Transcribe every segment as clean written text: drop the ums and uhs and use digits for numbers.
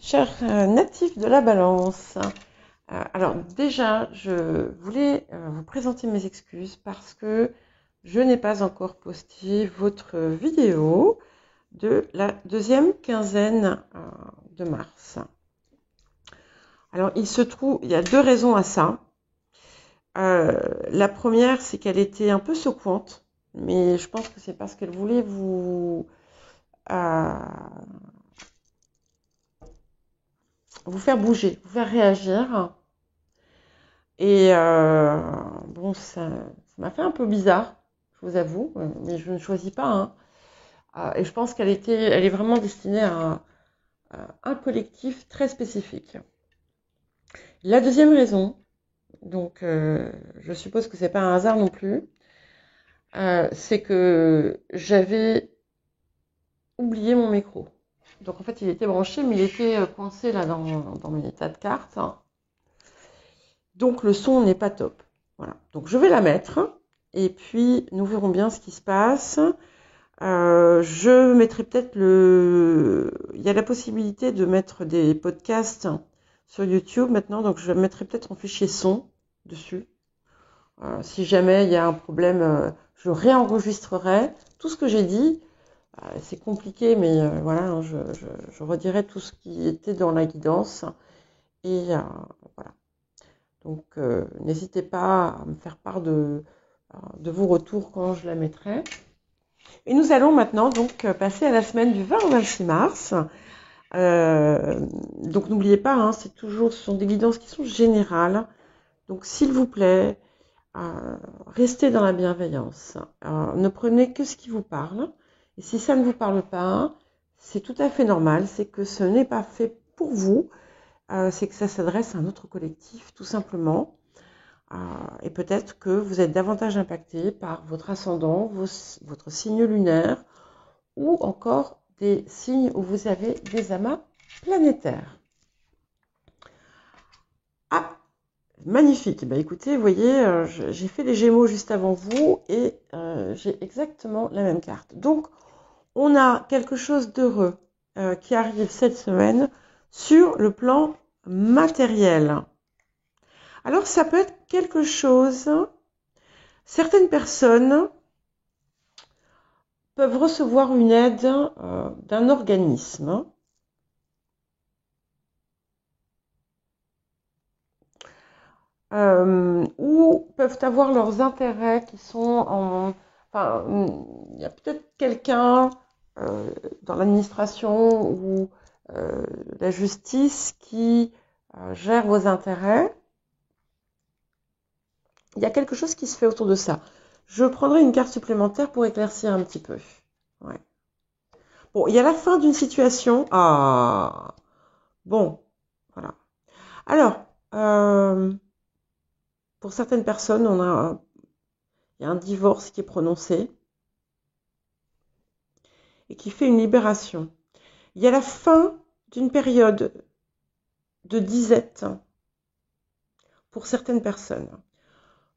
Chers natifs de la Balance, alors déjà, je voulais vous présenter mes excuses parce que je n'ai pas encore posté votre vidéo de la deuxième quinzaine de mars. Alors, il y a deux raisons à ça. La première, c'est qu'elle était un peu secouante, mais je pense que c'est parce qu'elle voulait euh, vous faire bouger, vous faire réagir. Et bon, ça m'a fait un peu bizarre, je vous avoue, mais je ne choisis pas, hein. Et je pense elle est vraiment destinée à un collectif très spécifique. La deuxième raison, donc je suppose que c'est pas un hasard non plus, c'est que j'avais oublié mon micro. Donc en fait, il était branché, mais il était coincé là dans mes tas de cartes. Donc le son n'est pas top. Voilà. Donc je vais la mettre et puis nous verrons bien ce qui se passe. Je mettrai peut-être il y a la possibilité de mettre des podcasts sur YouTube maintenant, donc je mettrai peut-être en fichier son dessus. Si jamais il y a un problème, je réenregistrerai tout ce que j'ai dit. C'est compliqué, mais voilà, hein, je redirai tout ce qui était dans la guidance. Et voilà. Donc, n'hésitez pas à me faire part de vos retours quand je la mettrai. Et nous allons maintenant donc passer à la semaine du 20 au 26 mars. Donc, n'oubliez pas, hein, ce sont des guidances qui sont générales. Donc, s'il vous plaît, restez dans la bienveillance. Ne prenez que ce qui vous parle. Et si ça ne vous parle pas, c'est tout à fait normal. C'est que ce n'est pas fait pour vous. C'est que ça s'adresse à un autre collectif, tout simplement. Et peut-être que vous êtes davantage impacté par votre ascendant, votre signe lunaire, ou encore des signes où vous avez des amas planétaires. Ah, magnifique. Bah, écoutez, vous voyez, j'ai fait les Gémeaux juste avant vous et j'ai exactement la même carte. Donc, on a quelque chose d'heureux qui arrive cette semaine sur le plan matériel. Alors, ça peut être quelque chose. Certaines personnes peuvent recevoir une aide d'un organisme ou peuvent avoir leurs intérêts qui sont en... Enfin, il y a peut-être quelqu'un dans l'administration ou la justice qui gère vos intérêts. Il y a quelque chose qui se fait autour de ça. Je prendrai une carte supplémentaire pour éclaircir un petit peu. Ouais. Bon, il y a la fin d'une situation. Ah, bon, voilà. Alors, pour certaines personnes, il y a un divorce qui est prononcé et qui fait une libération. Il y a la fin d'une période de disette pour certaines personnes.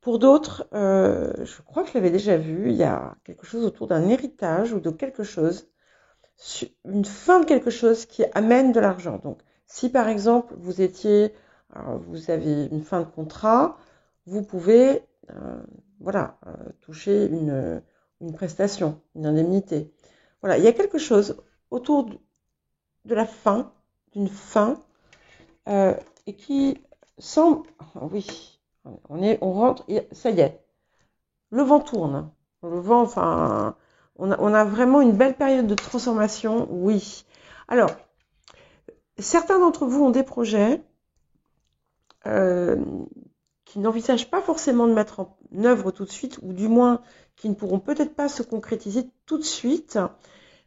Pour d'autres, je crois que je l'avais déjà vu, il y a quelque chose autour d'un héritage ou de quelque chose, une fin de quelque chose qui amène de l'argent. Donc, si par exemple vous avez une fin de contrat, vous pouvez, toucher une prestation, une indemnité. Voilà, il y a quelque chose autour de la fin, d'une fin, et qui semble, oui, on rentre, et ça y est, le vent tourne. Le vent, enfin, on a vraiment une belle période de transformation, oui. Alors, certains d'entre vous ont des projets qui n'envisagent pas forcément de mettre en œuvre tout de suite, ou du moins qui ne pourront peut-être pas se concrétiser tout de suite,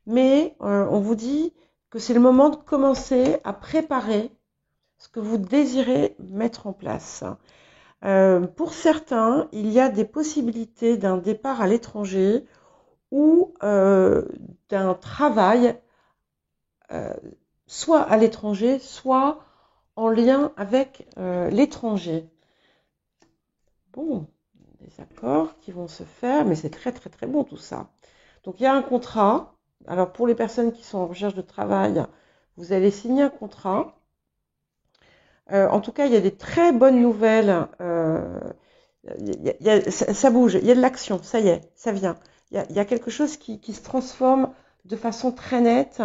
mais on vous dit que c'est le moment de commencer à préparer ce que vous désirez mettre en place. Pour certains, il y a des possibilités d'un départ à l'étranger ou d'un travail soit à l'étranger, soit en lien avec l'étranger. Bon, des accords qui vont se faire, mais c'est très très très bon tout ça. Donc il y a un contrat. Alors pour les personnes qui sont en recherche de travail, vous allez signer un contrat. En tout cas, il y a des très bonnes nouvelles. Ça bouge, il y a de l'action, ça y est, ça vient. Il y a quelque chose qui se transforme de façon très nette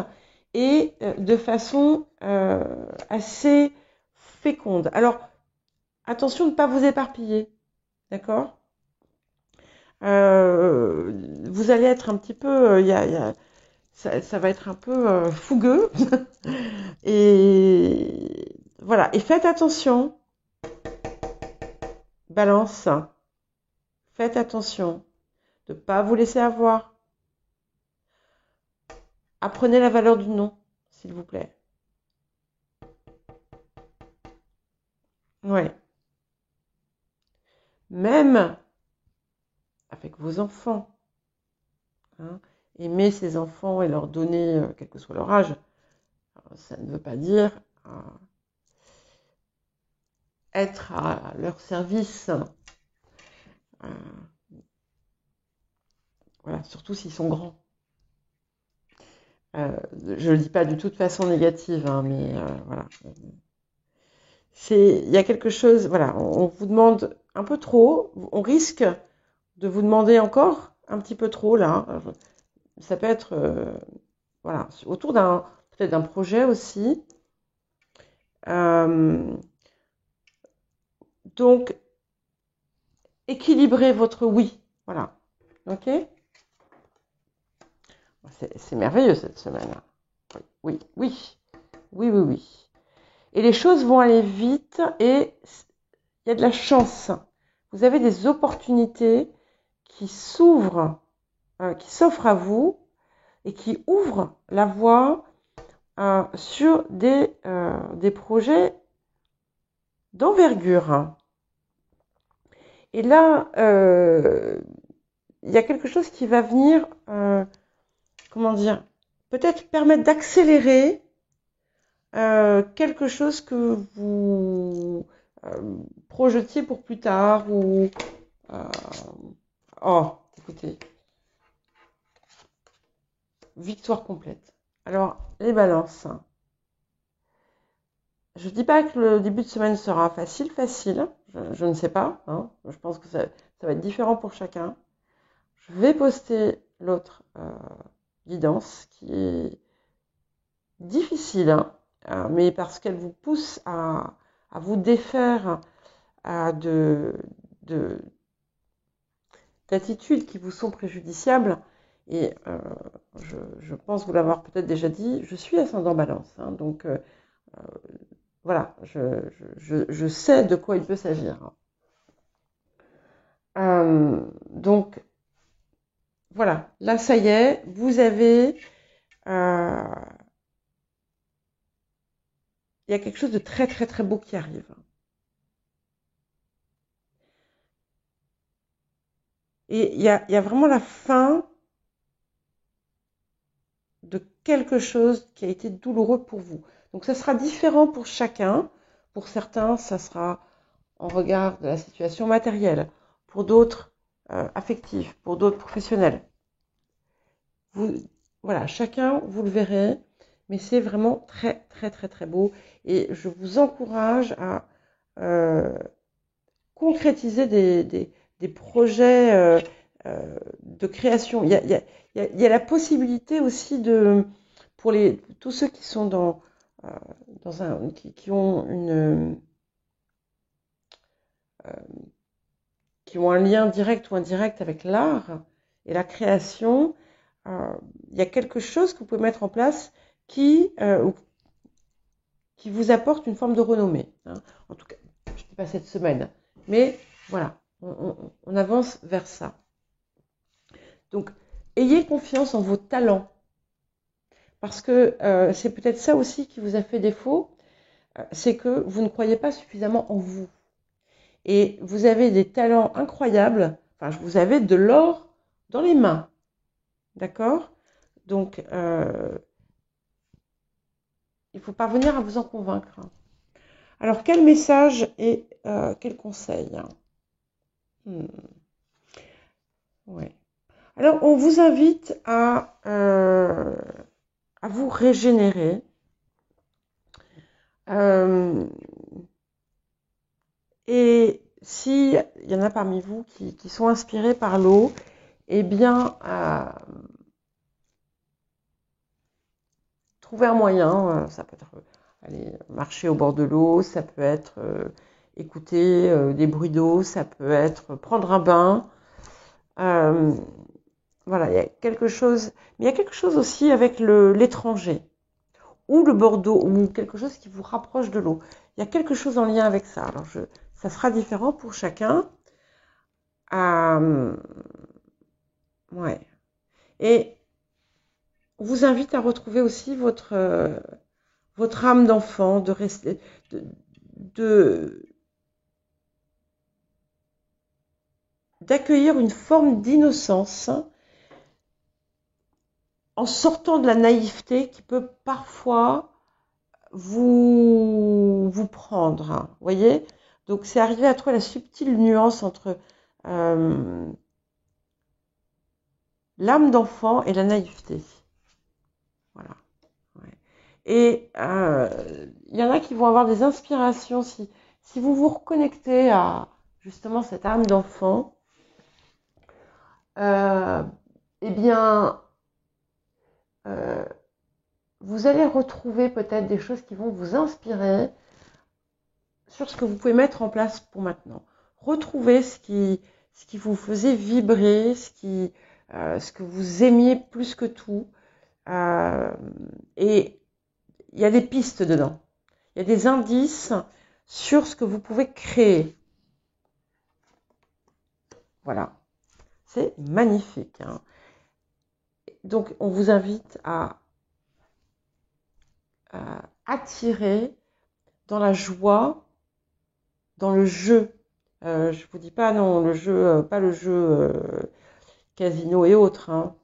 et de façon assez féconde. Alors, attention de ne pas vous éparpiller, d'accord? Vous allez être un petit peu, ça va être un peu fougueux. Et voilà. Et faites attention, Balance, faites attention de ne pas vous laisser avoir. Apprenez la valeur du non, s'il vous plaît. Ouais. Même avec vos enfants. Hein. Aimer ses enfants et leur donner, quel que soit leur âge, ça ne veut pas dire être à leur service. Voilà, surtout s'ils sont grands. Je ne le dis pas du tout de façon négative, hein, mais voilà. Il y a quelque chose, voilà, on vous demande un peu trop, on risque de vous demander encore un petit peu trop là. Ça peut être, voilà, autour peut-être d'un projet aussi. Donc, équilibrez votre oui, voilà, ok? C'est merveilleux cette semaine. Oui, oui, oui, oui, oui. Et les choses vont aller vite et il y a de la chance. Vous avez des opportunités qui s'ouvrent, qui s'offrent à vous et qui ouvrent la voie sur des projets d'envergure. Et là, il y a quelque chose qui va venir, comment dire, peut-être permettre d'accélérer quelque chose que vous projetiez pour plus tard ou oh, écoutez, victoire complète. Alors, les balances. Je dis pas que le début de semaine sera facile. Je ne sais pas. Hein. Je pense que ça va être différent pour chacun. Je vais poster l'autre guidance qui est difficile, hein, mais parce qu'elle vous pousse à vous défaire d'attitudes qui vous sont préjudiciables. Et je pense vous l'avoir peut-être déjà dit, je suis ascendant Balance. Hein, donc voilà, je sais de quoi il peut s'agir. Donc voilà, là ça y est, vous avez... il y a quelque chose de très très très beau qui arrive. Et il y a vraiment la fin de quelque chose qui a été douloureux pour vous. Donc ça sera différent pour chacun. Pour certains, ça sera en regard de la situation matérielle. Pour d'autres, affective. Pour d'autres, professionnelle. Voilà, chacun, vous le verrez. Mais c'est vraiment très très très très beau. Et je vous encourage à concrétiser des projets de création. Il y a la possibilité aussi pour tous ceux qui sont qui ont qui ont un lien direct ou indirect avec l'art et la création, il y a quelque chose que vous pouvez mettre en place qui vous apporte une forme de renommée. Hein. En tout cas, je ne dis pas cette semaine, mais voilà, on avance vers ça. Donc, ayez confiance en vos talents, parce que c'est peut-être ça aussi qui vous a fait défaut, c'est que vous ne croyez pas suffisamment en vous. Et vous avez des talents incroyables, enfin, vous avez de l'or dans les mains, d'accord? Donc, il faut parvenir à vous en convaincre. Alors, quel message et quel conseil? Ouais. Alors, on vous invite à vous régénérer, Euh, et si il y en a parmi vous qui sont inspirés par l'eau, eh bien, trouver un moyen, ça peut être aller marcher au bord de l'eau, ça peut être écouter des bruits d'eau, ça peut être prendre un bain. Euh, voilà, il y a quelque chose, mais il y a quelque chose aussi avec l'étranger ou le bord d'eau ou quelque chose qui vous rapproche de l'eau. Il y a quelque chose en lien avec ça. Alors ça sera différent pour chacun. Euh, ouais. Et on vous invite à retrouver aussi votre âme d'enfant, de rester, de, d'accueillir une forme d'innocence en sortant de la naïveté qui peut parfois vous prendre. Hein, voyez. Donc c'est arriver à trouver la subtile nuance entre l'âme d'enfant et la naïveté. Voilà. Ouais. Et il y en a qui vont avoir des inspirations si vous vous reconnectez à justement cette âme d'enfant. Eh bien, vous allez retrouver peut-être des choses qui vont vous inspirer sur ce que vous pouvez mettre en place pour maintenant. Retrouvez ce qui vous faisait vibrer, ce que vous aimiez plus que tout. Et il y a des pistes dedans. Il y a des indices sur ce que vous pouvez créer. Voilà. C'est magnifique. Hein. Donc, on vous invite à attirer dans la joie, dans le jeu. Je vous dis pas non, le jeu, pas le jeu casino et autres, hein.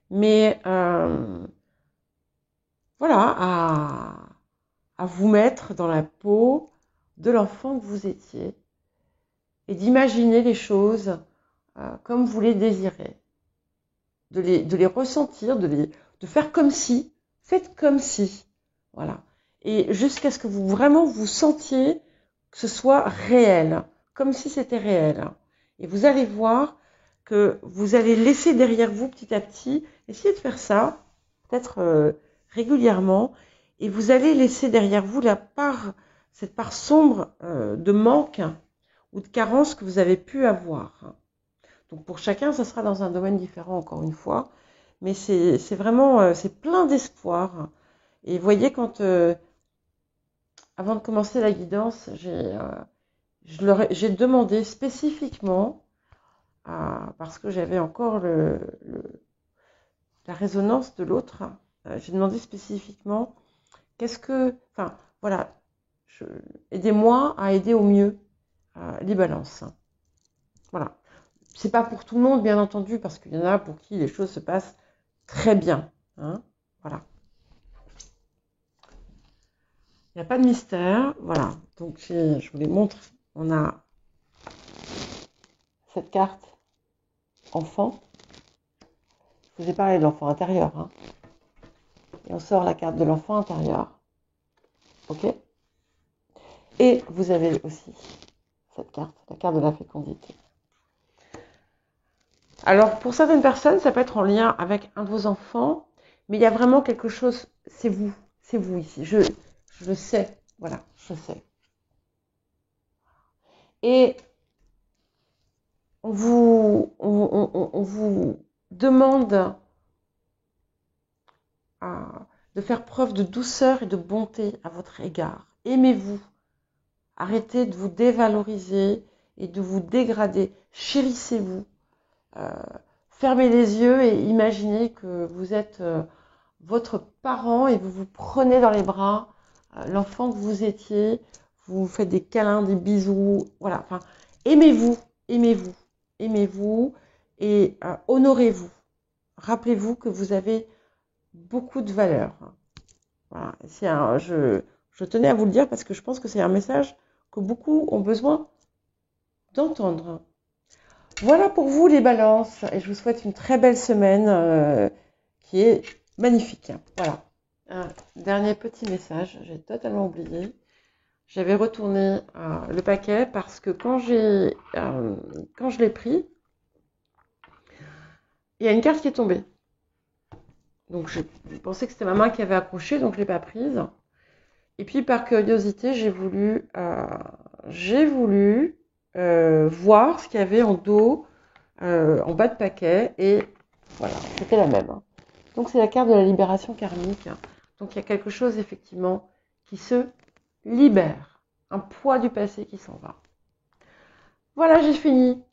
Mais voilà, à vous mettre dans la peau de l'enfant que vous étiez et d'imaginer les choses comme vous les désirez, de les ressentir, de faire comme si, faites comme si, voilà. Et jusqu'à ce que vous vraiment vous sentiez que ce soit réel, comme si c'était réel. Et vous allez voir que vous allez laisser derrière vous petit à petit, essayez de faire ça, peut-être régulièrement, et vous allez laisser derrière vous cette part sombre de manque ou de carence que vous avez pu avoir. Donc pour chacun, ça sera dans un domaine différent encore une fois, mais c'est vraiment, c'est plein d'espoir. Et vous voyez, avant de commencer la guidance, j'ai demandé spécifiquement, parce que j'avais encore la résonance de l'autre, j'ai demandé spécifiquement, enfin voilà, aidez-moi à aider au mieux les balances. Voilà. C'est pas pour tout le monde, bien entendu, parce qu'il y en a pour qui les choses se passent très bien. Hein, voilà. Il n'y a pas de mystère. Voilà. Donc, je vous les montre. On a cette carte enfant. Je vous ai parlé de l'enfant intérieur. Hein. Et on sort la carte de l'enfant intérieur. OK? Et vous avez aussi cette carte, la carte de la fécondité. Alors, pour certaines personnes, ça peut être en lien avec un de vos enfants, mais il y a vraiment quelque chose, c'est vous ici. Je le sais, voilà, je sais. Et on vous demande de faire preuve de douceur et de bonté à votre égard. Aimez-vous. Arrêtez de vous dévaloriser et de vous dégrader. Chérissez-vous. Fermez les yeux et imaginez que vous êtes votre parent et vous vous prenez dans les bras l'enfant que vous étiez. Vous faites des câlins, des bisous. Voilà. Enfin, aimez-vous, aimez-vous, aimez-vous et honorez-vous. Rappelez-vous que vous avez beaucoup de valeur. Voilà. Je tenais à vous le dire parce que je pense que c'est un message que beaucoup ont besoin d'entendre. Voilà pour vous les balances et je vous souhaite une très belle semaine qui est magnifique. Voilà. Dernier petit message, j'ai totalement oublié. J'avais retourné le paquet parce que quand je l'ai pris, il y a une carte qui est tombée. Donc je pensais que c'était ma main qui avait accroché, donc je ne l'ai pas prise. Et puis par curiosité, j'ai voulu voir ce qu'il y avait en dos, en bas de paquet, et voilà, c'était la même. Donc c'est la carte de la libération karmique. Donc il y a quelque chose effectivement qui se libère, un poids du passé qui s'en va. Voilà, j'ai fini.